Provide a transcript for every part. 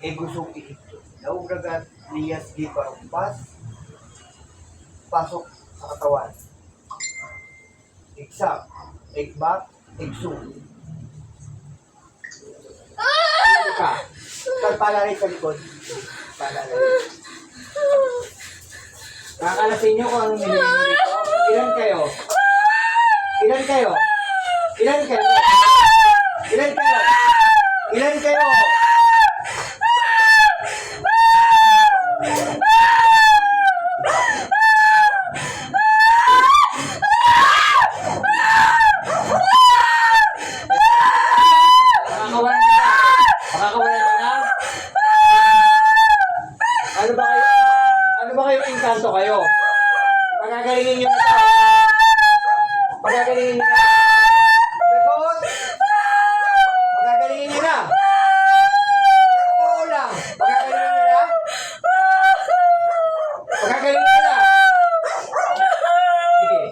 Egusog iito. Naugragat liyas di parumpas. Pasok sa katawan. Igsak, igbak, igsug. Ano ka? Pagpalari sa likod. Pagpalari. Kakalasin nyo kung anong nilingin nyo dito. Ilan kayo? Ilan kayo? Ilan kayo? Ilan kayo? Ilan kayo? Makakawalan nyo na. Makakawalan nyo na. Ano ba kayo? Ano ba kayo engkanto kayo? Pagagalingin nyo na ito. Pagagalingin nyo na. Sagot! Pagagalingin nyo na. Oo lang. Pagagalingin nyo na. Pagagalingin nyo na. Sige.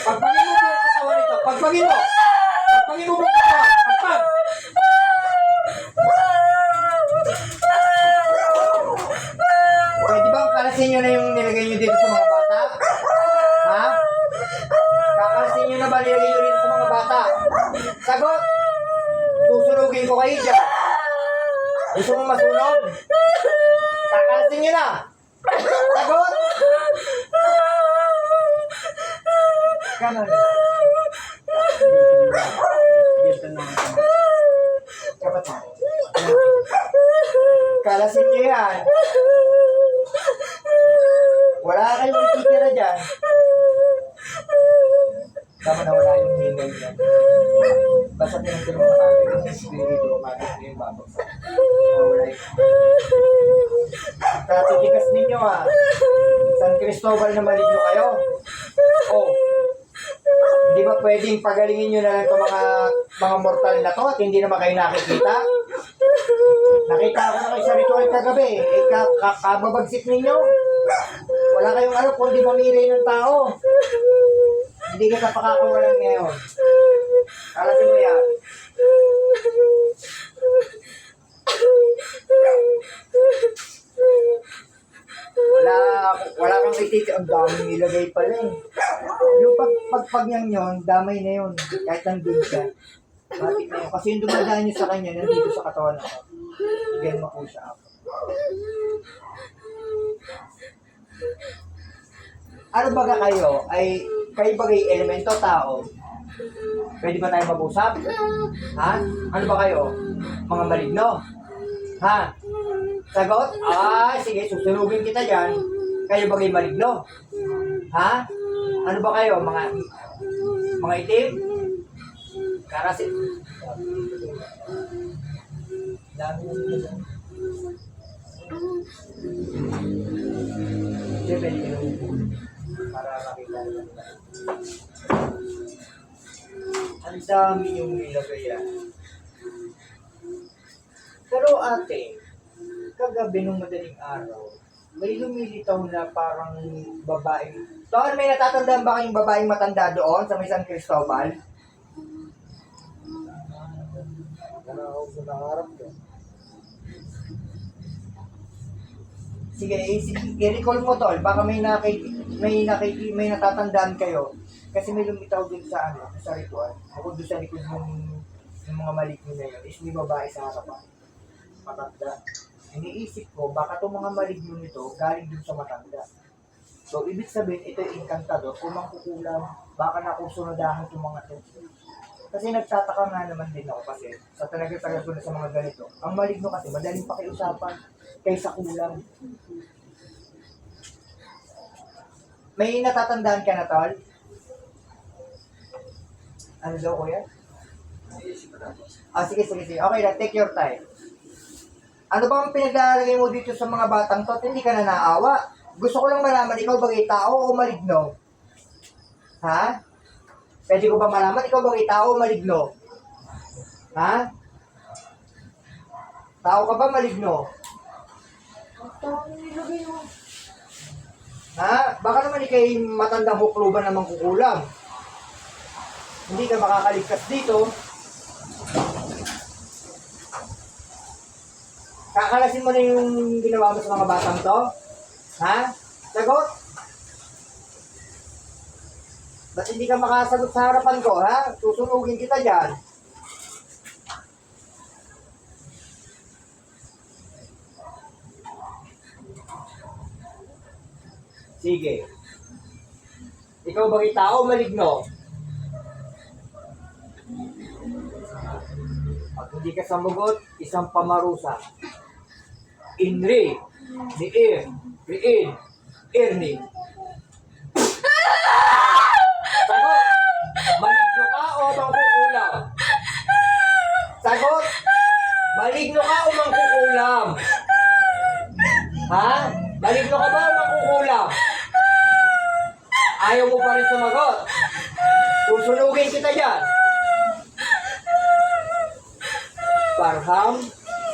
Pagpagin mo po ang katawan nito. Pagpagin mo. Pagpagin mo po ang katawan. Pagpag. Pwede bang kalasin nyo na yung nilagay nyo dito sa mga bata? Ha? Kakalasin nyo na ba nilagay nyo dito sa mga bata? Sagot! Susunugin ko kayo dyan. Gusto mo masunog? Kakalasin nyo na! Sagot! Kanan. Dito na. Kapatid. Kalasin nyo yan. Wala kayong ititira dyan. Tama na wala yung hingal dyan. Basta tinagpil mo kami yung espiritu, umagat na yung babagsak. Wala yung... Katitikas ninyo ha. San Cristobal na maligno kayo. Oh. Hindi ba pwedeng pagalingin nyo na lang itong mga mortal na to at hindi naman kayo nakikita? Nakita ako na kayo sa ritual kagabi. Kababagsik ninyo. Wala kayong ano, kundi mamili ng tao. Hindi ka pakakawalan ngayon. Kalasin mo yan. Wala kang ititi. Ang daming nilagay pala eh. Yung pagpagnyan yun, damay na yun. Kahit nandun ka. Matik na yun. Kasi yung dumadaan nyo sa kanya, nandito sa katawan ako. Again mo po siya ako. Ano baga kayo? Kayo bagay elemento tao? Pwede ba tayo mag-usap? Ha? Ano ba kayo? Mga maligno? Ha? Sagot? Sige, susunugin kita dyan. Kayo bagay maligno? Ha? Ano ba kayo? Mga itim? Karasin? Dami mo dito. Siyempre, para makita nyo. Ang dami yung nilagay yan. Pero ate, kagabi nung madaling araw, may lumilitaw na parang babae. Doon, may natatandaan ba kayong babaeng matanda doon sa may San Cristobal? Nangarap ko. Sige, i-recall mo tol, baka may natatandaan kayo. Kasi may lumitaw din sa sa ritual. Ako doon sa likod ng mga maligno na yun, is may babae sa harapan. Matanda. Iniisip ko, baka itong mga maligno nito, galing dun sa matanda. So, ibig sabihin, ito yung inkantador, kung mangkukulam, baka nakusunadahan itong mga ito. Kasi nagtataka nga naman din ako kasi, sa talaga-tagal ko na sa mga ganito, ang maligno kasi, madaling pakiusapan kaysa kulang. May natatandaan ka na, tol? Ano daw, kuya? Sige. Okay na, take your time. Ano ba ang pinaglalagay mo dito sa mga batang to? Hindi ka na naawa. Gusto ko lang malaman, ikaw bagay tao o maligno? Ha? Pwede ko ba malaman, ikaw bagay tao o maligno? Ha? Tao ka ba maligno? Ang tao nilagay mo. Ha? Baka naman ikay matandang hukluban na mangkukulam. Hindi ka makakaligtas dito. Kakalasin mo na yung ginawa mo sa mga batang to? Ha? Sagot? Ba't hindi ka makasagot sa harapan ko, ha? Susunugin kita dyan. Sige. Ikaw bang tao o maligno? Pag hindi ka samugot, isang pamarusa. Inri, niir, riin, irni. Sagot! Maligno ka o mangkukulam? Sagot! Maligno ka o mangkukulam? Ha? Maligno ka ba o mangkukulam? Ayaw mo pa rin sumagot. Susunugin kita dyan. Parham,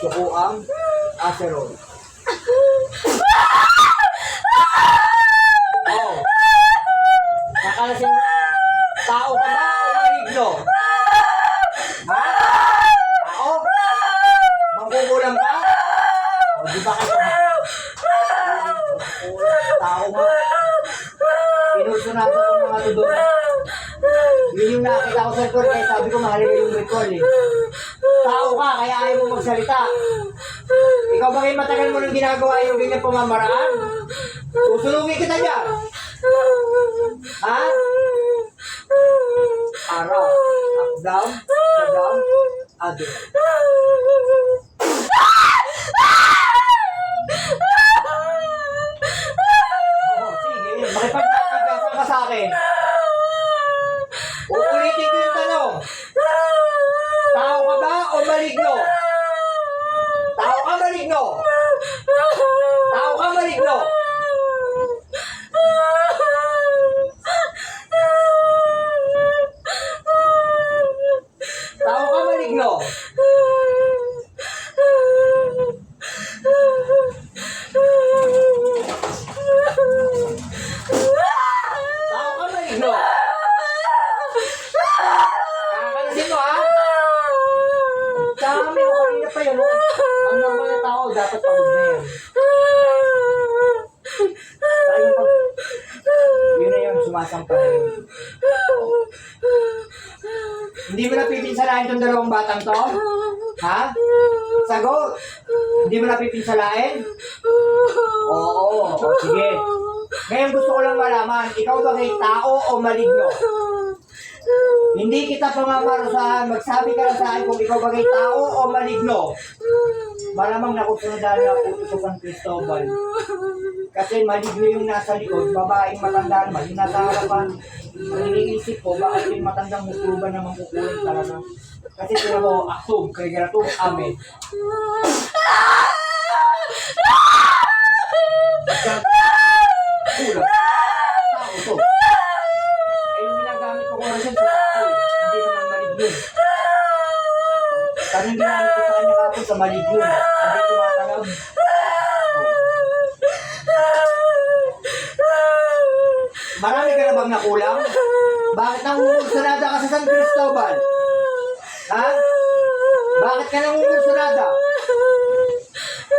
sukuang, aserol. Oh. Nakalasin, tao ka ba o maligno? Ha? Tao? Mangkukulam ka? O, di ba kayo? Tao nga. Pinusunatan ng mga tudor. Yun yung nakita ko sa ritual, kaya sabi ko mahalaga yung ritual eh. Tao ka, kaya ayaw mo magsalita. Ikaw ba kayo matagal mo nang ginagawa yung ganyan pamamaraan? Susunugin kita dyan. Ha? Araw, akdam, sadam, adil. Makipagkakasan ka sa akin. Uulitin ko yung tanong. Tao ka ba o maligno? Tao ka maligno? Tao ka maligno? Tao ka maligno? Kakalasin mo, ha? Dami mo kanina pa yun. Ang normal na tao, dapat pagod na yan. Saka yung pag... Yun na yun, sumasampa na yun. Hindi mo napipinsalain itong dalawang batang to? Ha? Sagot! Hindi mo napipinsalain? Oo, sige. Ngayon gusto ko lang malaman, ikaw ba kay tao o maligno? Hindi kita pangamarusahan, magsabi ka lang sa akin kung ikaw ba kay tao o maligno. Malamang nakusunodaan na puto sa San Cristobal. Kasi maligno yung nasa likod, babaeng matandaan man, yung nasa harapan. Ang iniisip ko, bakit yung matandang musuluban na mangkukulang talaga? Kasi sila mo, aktub, kay garatub, amen. Kulang. Tao to. Eh, yung ginagamit ko kung sa tao, hindi naman maligno. Kanang ginamit ko sa kanya kapon sa maligno, hindi tumatalab. Marami ka na bang nakulang? Bakit nangungulsunada ka sa San Cristobal? Ha? Bakit ka nangungulsunada?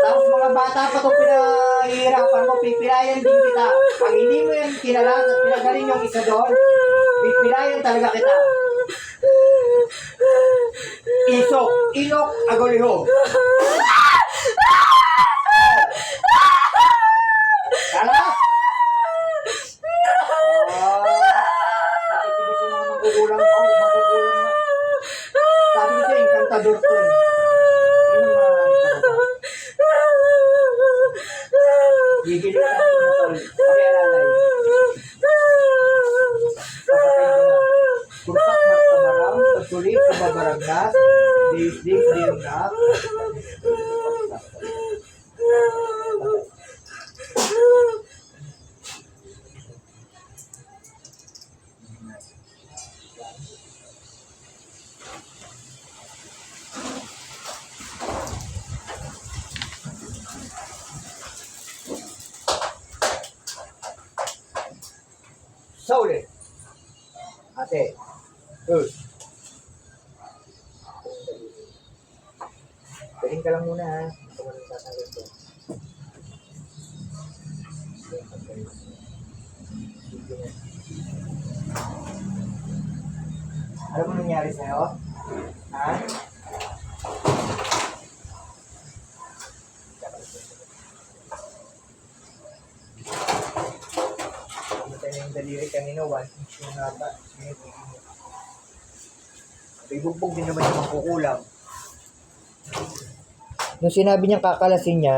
Tapos mga bata pa itong pinahihirapan mo, pipilayan din kita. Pag hindi mo yan kinalas at pinagaling yung isa doon, pipilayan talaga kita. Isok, inok, agolihog. Kalas! Natitigas yung mga magkukulang ko, magkukulang na. Sabi ko siya, encantador to. Gigil ka ng tumatol. Pakialalay. Papatayin ko na. Kursak magtamaram, pagsulit sa babaragdas, dis-dis, dirnak. Sa ulit. Ate. Good. Galing ka lang muna ha. Ito mo nang tatanggal ko. Alam mo nangyari sa'yo? Ha? Pumunta na yung daliri kanina, 1 inch yung nata. May bugbog din naman yung kukulang. Nung sinabi niyang kakalasin niya,